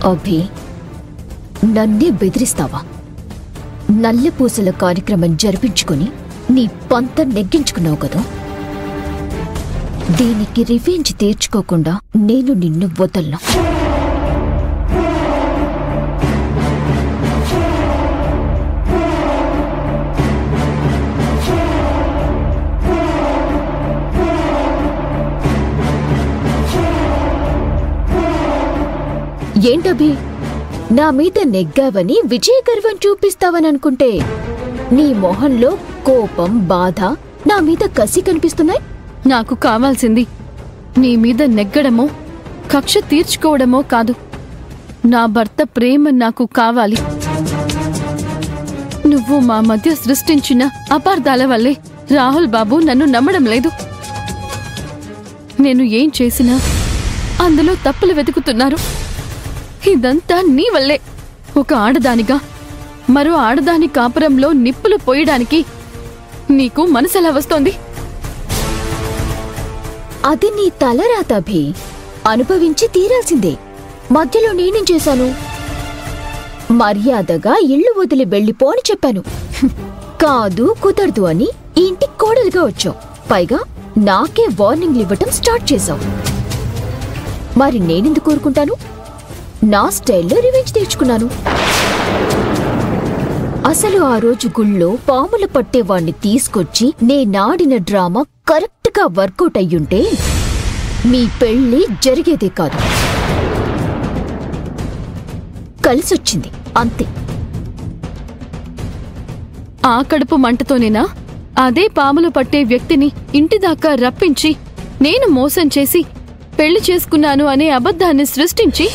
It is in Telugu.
అభి, నన్నే బెదిరిస్తావా? నల్లెపూసల కార్యక్రమం జరిపించుకుని నీ పంతం నెగ్గించుకున్నావు కదా. దీనికి రివెంజ్ తీర్చుకోకుండా నేను నిన్ను వదలను. ఏంటభి, నా మీద నెగ్గావని విజయగర్వం చూపిస్తావననుకుంటే నీ మొహంలో కోపం, బాధ, నా మీద కసి కనిపిస్తున్నాయి. నాకు కావాల్సింది నీ మీద నెగ్గడమో కక్ష తీర్చుకోవడమో కాదు, నా భర్త ప్రేమ నాకు కావాలి. నువ్వు మా మధ్య సృష్టించిన అపార్థాల వల్లే రాహుల్ బాబు నన్ను నమ్మడం లేదు. నేను ఏం చేసినా అందులో తప్పులు వెతుకుతున్నారు. ఇదంతా నీ వల్లే. ఒక ఆడదానిగా మరో ఆడదాని కాపురంలో నిప్పులు పోయడానికి నీకు మనసెలా వస్తోంది? అది నీ తలరాతభి, అనుభవించి తీరాల్సిందే. మధ్యలో నేనేం చేశాను? మర్యాదగా ఇళ్లు వదిలి వెళ్ళిపో అని చెప్పాను. కాదు, కుదరదు అని ఈ ఇంటికి కోడలుగా వచ్చావు. పైగా నాకే వార్నింగ్లు ఇవ్వటం స్టార్ట్ చేశావు. మరి నేనెందుకు కోరుకుంటాను? నా స్టైల్లో రివెంజ్ తీర్చుకున్నాను. అసలు ఆ రోజు గుళ్ళో పాములు పట్టేవాణ్ణి తీసుకొచ్చి నేనాడిన డ్రామా కరెక్ట్ గా వర్కౌట్ అయ్యుంటే మీ పెళ్లి జరిగేదే కాదు. కలిసొచ్చింది అంతే. ఆ కడుపు మంటతోనేనా అదే పాములు పట్టే వ్యక్తిని ఇంటిదాకా రప్పించి నేను మోసం చేసి పెళ్లి చేసుకున్నాను అనే అబద్ధాన్ని సృష్టించి